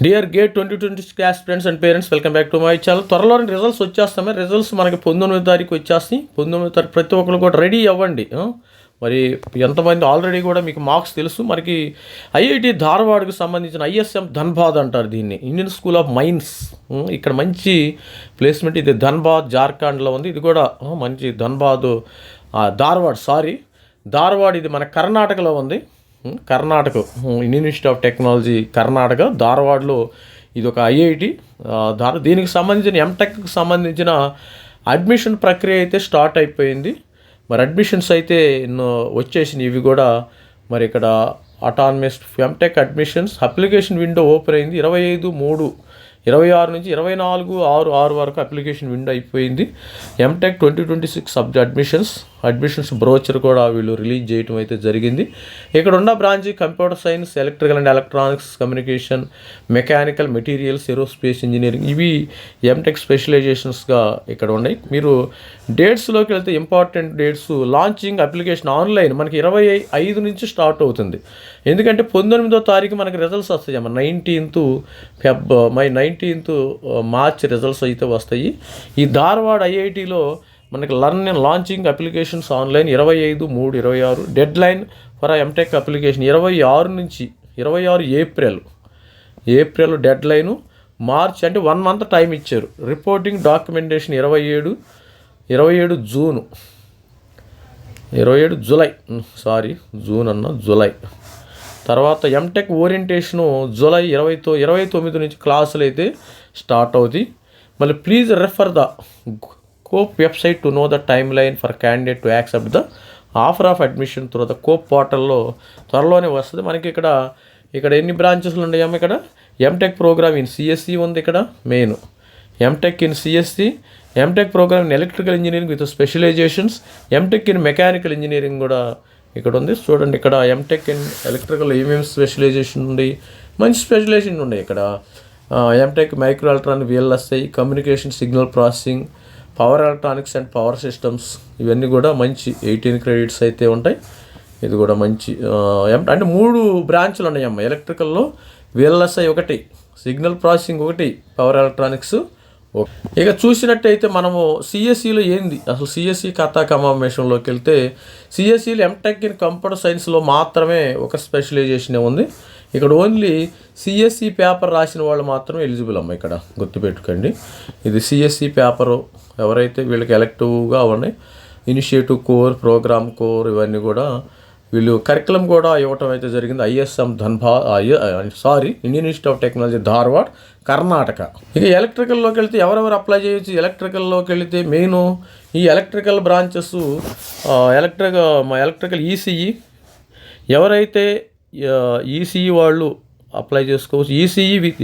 Dear gate 2026 class friends and parents, welcome back to my channel. త్వరలోనే results వచ్చేస్తాయి. Results మనకి 19వ తారీఖు వచ్చేస్తాయి. 19వ తారీఖు ప్రతి ఒక్కరు కూడా రెడీ అవ్వండి. మరి ఎంతమంది ఆల్రెడీ కూడా మీకు మార్క్స్ తెలుసు. మనకి ఐఐటి ధార్వాడ్కు సంబంధించిన ఐఎస్ఎం ధన్బాద్ అంటారు దీన్ని, ఇండియన్ స్కూల్ ఆఫ్ మైన్స్. ఇక్కడ మంచి ప్లేస్మెంట్. ఇది ధన్బాద్ జార్ఖండ్లో ఉంది. ఇది కూడా మంచి ధన్బాద్ ధార్వాడ్ ఇది మన కర్ణాటకలో ఉంది. Karnataka Indian Institute of Technology Karnataka ధార్వాడ్లో ఇది ఒక ఐఐటి. దీనికి సంబంధించిన ఎంటెక్కి సంబంధించిన అడ్మిషన్ ప్రక్రియ అయితే స్టార్ట్ అయిపోయింది. మరి అడ్మిషన్స్ అయితే వచ్చేసినాయి. ఇవి కూడా మరి ఇక్కడ autonomous MTech admissions application window open అయింది. 25/3/26 నుంచి 24/6 వరకు అప్లికేషన్ విండో అయిపోయింది. ఎంటెక్ 2026 అడ్మిషన్స్ బ్రోచర్ కూడా వీళ్ళు రిలీజ్ చేయడం అయితే జరిగింది. ఇక్కడ ఉన్న branch computer science, electrical and electronics, communication, mechanical, materials, aerospace engineering, ఇవి ఎంటెక్ స్పెషలైజేషన్స్గా ఇక్కడ ఉన్నాయి. మీరు డేట్స్లోకి వెళ్తే important dates, launching application online మనకి 25 నుంచి స్టార్ట్ అవుతుంది. ఎందుకంటే 19వ తారీఖు మనకి రిజల్ట్స్ వస్తాయి. 19th మార్చ్ రిజల్ట్స్ అయితే వస్తాయి. ఈ ధార్వాడ్ ఐఐటిలో మనకి launching applications online 25/3/26. Deadline for MTech application 26 April deadline. March అంటే 1 month టైం ఇచ్చారు. Reporting documentation 27 July. తర్వాత ఎంటెక్ ఓరియంటేషను జూలై 29 నుంచి క్లాసులు అయితే స్టార్ట్ అవుతాయి. మళ్ళీ please refer the COAP website to know the timeline for candidate to accept the offer of admission through the COAP పోర్టల్లో త్వరలోనే వస్తుంది. మనకి ఇక్కడ ఎన్ని బ్రాంచెస్లు ఉన్నాయేమో. ఇక్కడ ఎంటెక్ ప్రోగ్రామ్ ఇన్ సిఎస్సి ఉంది. ఇక్కడ main MTech in CSC, MTech program in electrical engineering with specializations, MTech in mechanical engineering కూడా ఇక్కడ ఉంది. చూడండి, ఇక్కడ ఎంటెక్ ఇన్ ఎలక్ట్రికల్ ఏమేమి స్పెషలైజేషన్ ఉంది, మంచి స్పెషలైజేషన్ ఉన్నాయి. ఇక్కడ MTech micro electronic, VLSI, communication, signal processing, power electronics and power systems, ఇవన్నీ కూడా మంచి 18 credits అయితే ఉంటాయి. ఇది కూడా మంచి అంటే 3 బ్రాంచ్లు ఉన్నాయమ్మ. ఎలక్ట్రికల్లో విఎల్ఎస్ఐ ఒకటి, సిగ్నల్ ప్రాసెసింగ్ ఒకటి, పవర్ ఎలక్ట్రానిక్స్. ఇక చూసినట్టయితే మనము సిఎస్సిలో ఏంది అసలు, సిఎస్సి కథా కమామేషన్లోకి వెళ్తే సిఎస్సిలో ఎంటెక్ ఇన్ కంప్యూటర్ సైన్స్లో మాత్రమే ఒక స్పెషలైజేషన్ ఉంది. ఇక్కడ ఓన్లీ సిఎస్సి పేపర్ రాసిన వాళ్ళు మాత్రమే ఎలిజిబుల్ అమ్మ. ఇక్కడ గుర్తుపెట్టుకోండి, ఇది సిఎస్సి పేపరు. ఎవరైతే వీళ్ళకి ఎలెక్టివ్గా ఉన్నాయి, ఇనిషియేటివ్ కోర్, ప్రోగ్రామ్ కోర్, ఇవన్నీ కూడా వీళ్ళు కరికులం కూడా ఇవ్వటం అయితే జరిగింది. ISM Indian Institute of technology Dharwad Karnataka. ఇక ఎలక్ట్రికల్లోకి వెళ్తే ఎవరెవరు అప్లై చేయొచ్చు. ఎలక్ట్రికల్లోకి వెళితే మెయిన్ ఈ ఎలక్ట్రికల్ బ్రాంచెస్, ఎలక్ట్రికల్ ఈసీఈ, ఎవరైతే ఈసీఈ వాళ్ళు అప్లై చేసుకోవచ్చు. ఈసీఈ విత్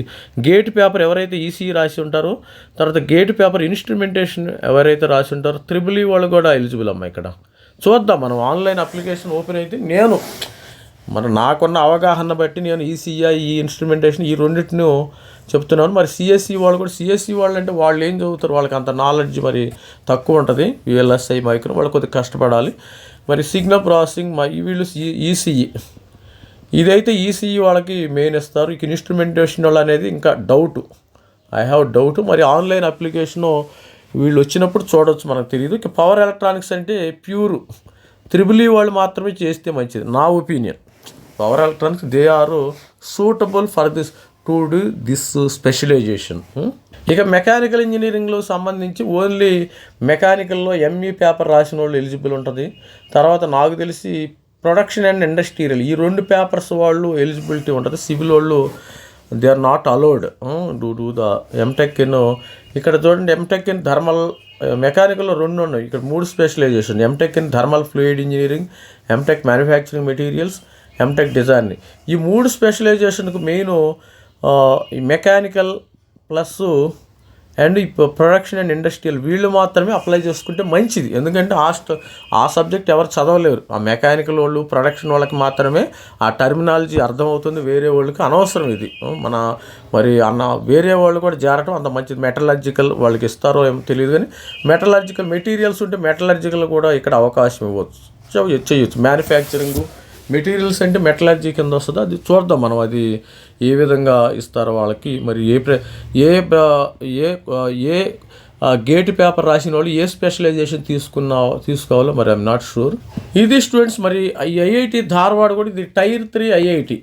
గేట్ పేపర్ ఎవరైతే ఈసీఈ రాసి ఉంటారో, తర్వాత గేట్ పేపర్ ఇన్స్ట్రుమెంటేషన్ ఎవరైతే రాసి ఉంటారో, త్రిబుల్ వాళ్ళు కూడా ఎలిజిబుల్ అమ్మ. ఇక్కడ చూద్దాం, మనం ఆన్లైన్ అప్లికేషన్ ఓపెన్ అయితే నాకున్న అవగాహన బట్టి నేను ఈసీఐ, ఈ ఇన్స్ట్రుమెంటేషన్, ఈ రెండింటిని చెప్తున్నాను. మరి సిఎస్సి వాళ్ళు కూడా, సిఎస్సి వాళ్ళు అంటే వాళ్ళు ఏం చదువుతారు, వాళ్ళకి అంత నాలెడ్జ్ మరి తక్కువ ఉంటుంది. విఎల్ఎస్ఐ మైక్రో వాళ్ళు కొద్దిగా కష్టపడాలి. మరి సిగ్నల్ ప్రాసెసింగ్ వీళ్ళు ఈసీఈ, ఇదైతే ఈసీఈ వాళ్ళకి మెయిన్ ఇస్తారు. ఇక ఇన్స్ట్రుమెంటేషన్ వాళ్ళు అనేది ఇంకా ఐ హ్యావ్ డౌట్. మరి ఆన్లైన్ అప్లికేషను వీళ్ళు వచ్చినప్పుడు చూడవచ్చు, మనకు తెలియదు. ఇక పవర్ ఎలక్ట్రానిక్స్ అంటే ప్యూర్ త్రిబుల్ వాళ్ళు మాత్రమే చేస్తే మంచిది, నా opinion. Power electronics they are suitable for to do this specialization. ఇక మెకానికల్ ఇంజనీరింగ్లో సంబంధించి ఓన్లీ మెకానికల్లో ఎంఈ పేపర్ రాసిన వాళ్ళు ఎలిజిబుల్ ఉంటుంది. తర్వాత నాకు తెలిసి ప్రొడక్షన్ అండ్ ఇండస్ట్రియల్, ఈ 2 పేపర్స్ వాళ్ళు ఎలిజిబిలిటీ ఉంటుంది. సివిల్ వాళ్ళు they are not allowed do the MTech in. ఇక్కడ చూడండి, ఎంటెక్ ఇన్ థర్మల్, మెకానికల్లో 2 ఉన్నాయి. ఇక్కడ 3 specialization, MTech in thermal fluid engineering, MTech manufacturing materials, MTech design. ఈ 3 స్పెషలైజేషన్కు మెయిన్ ఈ మెకానికల్ ప్లస్ అండ్ ఈ ప్రొడక్షన్ అండ్ ఇండస్ట్రియల్ వీళ్ళు మాత్రమే అప్లై చేసుకుంటే మంచిది. ఎందుకంటే ఆ సబ్జెక్ట్ ఎవరు చదవలేరు. ఆ మెకానికల్ వాళ్ళు, ప్రొడక్షన్ వాళ్ళకి మాత్రమే ఆ టర్మినాలజీ అర్థమవుతుంది. వేరే వాళ్ళకి అనవసరం ఇది. వేరే వాళ్ళు కూడా చేరటం అంత మంచిది. మెటలర్జికల్ వాళ్ళకి ఇస్తారో ఏమో తెలియదు, కానీ మెటలర్జికల్ మెటీరియల్స్ ఉంటే మెటలర్జికల్ కూడా ఇక్కడ అవకాశం చేయొచ్చు. మ్యానుఫ్యాక్చరింగ్ మెటీరియల్స్ అంటే మెటలర్జీ కింద వస్తుంది. అది చూద్దాం మనం, అది ఏ విధంగా ఇస్తారో వాళ్ళకి, మరి ఏ ఏ ఏ గేట్ పేపర్ రాసిన వాళ్ళు ఏ స్పెషలైజేషన్ తీసుకోవాలో మరి ఐఎమ్ నాట్ షూర్. ఇది స్టూడెంట్స్ మరి ఐఐటి ధారవాడ కూడా ఇది టైర్ 3 ఐఐటి,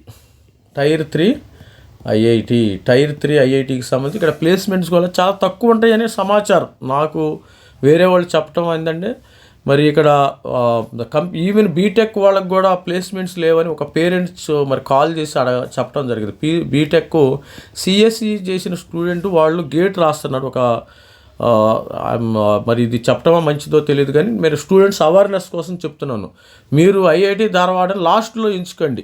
టైర్ 3 ఐఐటికి సంబంధించి ఇక్కడ ప్లేస్మెంట్స్ కూడా చాలా తక్కువ ఉంటాయనే సమాచారం నాకు వేరే వాళ్ళు చెప్పడం ఏంటంటే, మరి ఇక్కడ ఈవెన్ బీటెక్ వాళ్ళకి కూడా ప్లేస్మెంట్స్ లేవని ఒక పేరెంట్స్ మరి కాల్ చేసి చెప్పడం జరిగింది. బీటెక్ సిఎస్సి చేసిన స్టూడెంట్ వాళ్ళు గేట్ రాస్తున్నాడు. మరి ఇది చెప్పడమో మంచిదో తెలియదు, కానీ మీరు స్టూడెంట్స్ అవేర్నెస్ కోసం చెప్తున్నాను. మీరు ఐఐటి ధారవాడ లాస్ట్లో ఎంచుకోండి.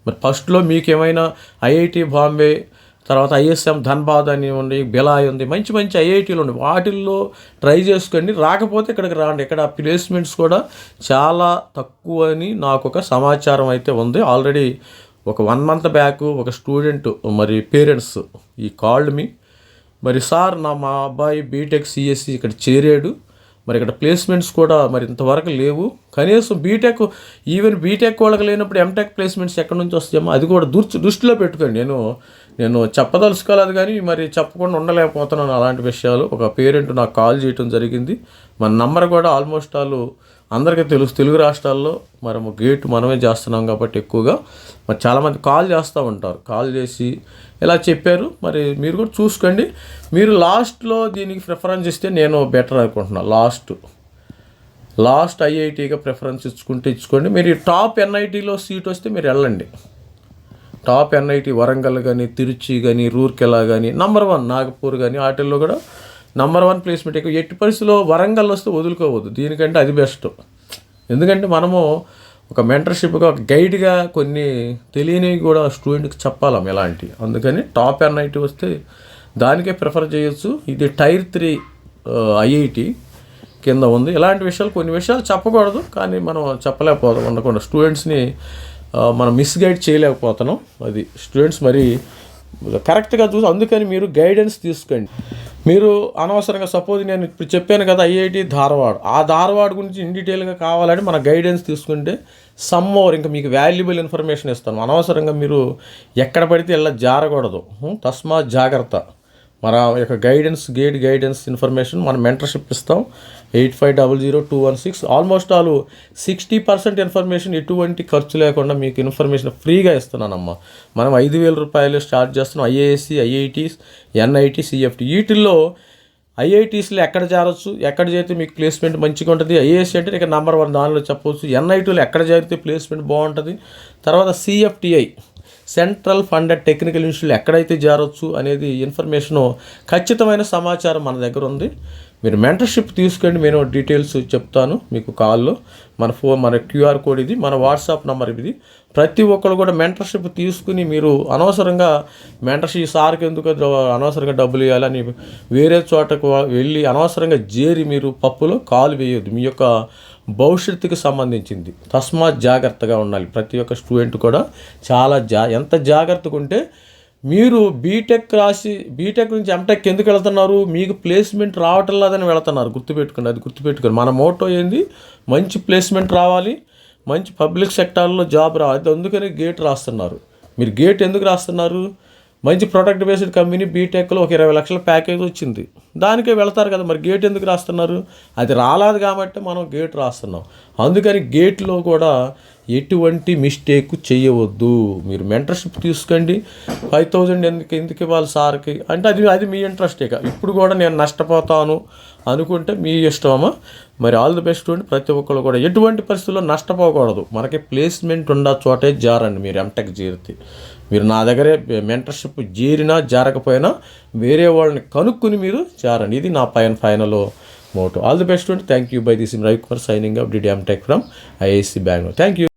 మరి ఫస్ట్లో మీకు ఏమైనా ఐఐటి బాంబే, తర్వాత ఐఎస్ఎం ధన్బాద్ అని ఉంది, బిలాయ్ ఉంది, మంచి మంచి ఐఐటీలు ఉన్నాయి, వాటిల్లో ట్రై చేసుకోండి. రాకపోతే ఇక్కడికి రాండి. ఇక్కడ ప్లేస్మెంట్స్ కూడా చాలా తక్కువ అని నాకు ఒక సమాచారం అయితే ఉంది. ఆల్రెడీ ఒక 1 month బ్యాక్ ఒక స్టూడెంట్ మరి పేరెంట్స్ కాల్డ్ మీ, మరి సార్ మా అబ్బాయి బీటెక్ సిఎస్సి ఇక్కడ చేరాడు, మరి ఇక్కడ ప్లేస్మెంట్స్ కూడా మరి ఇంతవరకు లేవు, కనీసం ఈవెన్ బీటెక్ వాళ్ళకి లేనప్పుడు ఎంటెక్ ప్లేస్మెంట్స్ ఎక్కడి నుంచి వస్తాయేమో అది కూడా దృష్టిలో పెట్టుకోండి. నేను చెప్పదలుచుకోలేదు, కానీ మరి చెప్పకుండా ఉండలేకపోతున్నాను అలాంటి విషయాలు. ఒక పేరెంట్ నాకు కాల్ చేయడం జరిగింది. మన నంబర్ కూడా ఆల్మోస్ట్ అందరికీ తెలుగు రాష్ట్రాల్లో మరి గేట్ మనమే చేస్తున్నాం కాబట్టి ఎక్కువగా మరి చాలామంది కాల్ చేస్తూ ఉంటారు. కాల్ చేసి ఇలా చెప్పారు, మరి మీరు కూడా చూసుకోండి. మీరు లాస్ట్లో దీనికి ప్రిఫరెన్స్ ఇస్తే నేను బెటర్ అనుకుంటున్నాను. లాస్ట్ ఐఐటీగా ప్రిఫరెన్స్ ఇచ్చుకోండి. మీరు టాప్ ఎన్ఐటీలో సీట్ వస్తే మీరు వెళ్ళండి. టాప్ ఎన్ఐటీ వరంగల్ కానీ, తిరుచి కానీ, రూర్కెలా కానీ, నంబర్ 1 నాగపూర్ కానీ, వాటిల్లో కూడా నంబర్ 1 ప్లేస్మెంట్. ఎక్కువ ఎట్టి పరిస్థితుల్లో వరంగల్ వస్తే వదులుకోవద్దు, దీనికంటే అది బెస్ట్. ఎందుకంటే మనము ఒక మెంటర్షిప్గా ఒక గైడ్గా కొన్ని తెలియనివి కూడా స్టూడెంట్కి చెప్పాలి ఎలాంటి. అందుకని టాప్ ఎన్ఐటీ వస్తే దానికే ప్రిఫర్ చేయొచ్చు. ఇది టైర్ 3 ఐఐటి కింద ఉంది. ఇలాంటి విషయాలు కొన్ని విషయాలు చెప్పకూడదు, కానీ మనం చెప్పలేకపోతాం ఉండకుండా స్టూడెంట్స్ని మనం మిస్గైడ్ చేయలేకపోతున్నాం. అది స్టూడెంట్స్ మరి కరెక్ట్గా చూసి, అందుకని మీరు గైడెన్స్ తీసుకోండి. మీరు అనవసరంగా సపోజ్ నేను ఇప్పుడు చెప్పాను కదా ఐఐటి ధారవాడ, ఆ ధారవాడ గురించి ఇన్ డీటెయిల్గా కావాలంటే మన గైడెన్స్ తీసుకుంటే సమ్మోర్ ఇంకా మీకు వాల్యుబుల్ ఇన్ఫర్మేషన్ ఇస్తాను. అనవసరంగా మీరు ఎక్కడ పడితే ఇలా జారకూడదు. తస్మాత్ జాగ్రత్త. మన యొక్క గైడెన్స్ గైడెన్స్ ఇన్ఫర్మేషన్ మనం మెంటర్షిప్ ఇస్తాం. 85002116 ఆల్మోస్ట్ 60% ఇన్ఫర్మేషన్ ఎటువంటి ఖర్చు లేకుండా మీకు ఇన్ఫర్మేషన్ ఫ్రీగా ఇస్తున్నానమ్మా. మనం 5,000 రూపాయలు స్టార్ట్ చేస్తున్నాం. ఐఏఎస్సి, ఐఐటీస్, ఎన్ఐటి, సిఎఫ్టి వీటిల్లో ఐఐటీస్లో ఎక్కడ చేరొచ్చు, ఎక్కడ చేరితే మీకు ప్లేస్మెంట్ మంచిగా ఉంటుంది. ఐఏఎస్సి అంటే ఇక నంబర్ 1 దానిలో చెప్పవచ్చు. ఎన్ఐటీలో ఎక్కడ చేరితే ప్లేస్మెంట్ బాగుంటుంది. తర్వాత CFTI central funded technical institute ఎక్కడైతే చేరొచ్చు అనేది ఇన్ఫర్మేషను ఖచ్చితమైన సమాచారం మన దగ్గర ఉంది. మీరు మెంటర్షిప్ తీసుకోండి, నేను డీటెయిల్స్ చెప్తాను మీకు కాల్లో. మన క్యూఆర్ కోడ్ ఇది, మన వాట్సాప్ నెంబర్ ఇది. ప్రతి ఒక్కరు కూడా మెంటర్షిప్ తీసుకుని మీరు అనవసరంగా మెంటర్షిప్ సార్కి ఎందుకు అనవసరంగా డబ్బులు ఇవ్వాలని వేరే చోటకు వెళ్ళి అనవసరంగా చేరి మీరు పప్పులో కాలు వేయొద్దు. మీ యొక్క భవిష్యత్తుకి సంబంధించింది. తస్మాత్ జాగ్రత్తగా ఉండాలి. ప్రతి ఒక్క స్టూడెంట్ కూడా చాలా ఎంత జాగ్రత్తగా ఉంటే మీరు బీటెక్ నుంచి ఎంటెక్ ఎందుకు వెళ్తున్నారు, మీకు ప్లేస్మెంట్ రావటం లేదని వెళ్తున్నారు. గుర్తుపెట్టుకోండి. మన మోటో ఏంది, మంచి ప్లేస్మెంట్ రావాలి, మంచి పబ్లిక్ సెక్టార్లో జాబ్ రావాలి. అందుకని గేట్ రాస్తున్నారు. మీరు గేట్ ఎందుకు రాస్తున్నారు, మంచి ప్రొడక్ట్ బేస్డ్ కంపెనీ బీటెక్లో ఒక 20 లక్షల ప్యాకేజ్ వచ్చింది, దానికే వెళ్తారు కదా. మరి గేట్ ఎందుకు రాస్తున్నారు, అది రాలేదు కాబట్టి మనం గేట్ రాస్తున్నాం. అందుకని గేట్లో కూడా ఎటువంటి మిస్టేక్ చేయవద్దు. మీరు మెంటర్షిప్ తీసుకోండి. 5,000 ఎందుకు ఇవ్వాలి సార్కి అంటే అది మీ ఇంట్రెస్టే. ఇప్పుడు కూడా నేను నష్టపోతాను అనుకుంటే మీ ఇష్టమా. మరి ఆల్ ది బెస్ట్ స్టూడెంట్. ప్రతి ఒక్కరు కూడా ఎటువంటి పరిస్థితుల్లో నష్టపోకూడదు. మనకి ప్లేస్మెంట్ ఉన్న చోటే జారండి. మీరు ఎంటెక్ చేరితే మీరు నా దగ్గరే మెంటర్షిప్ చేరినా జారకపోయినా వేరే వాళ్ళని కనుక్కుని మీరు జారండి. ఇది నా final motto. All the best student. Thank you. By this Ravikumar signing up, DD MTech from IISc Bengaluru. Thank you.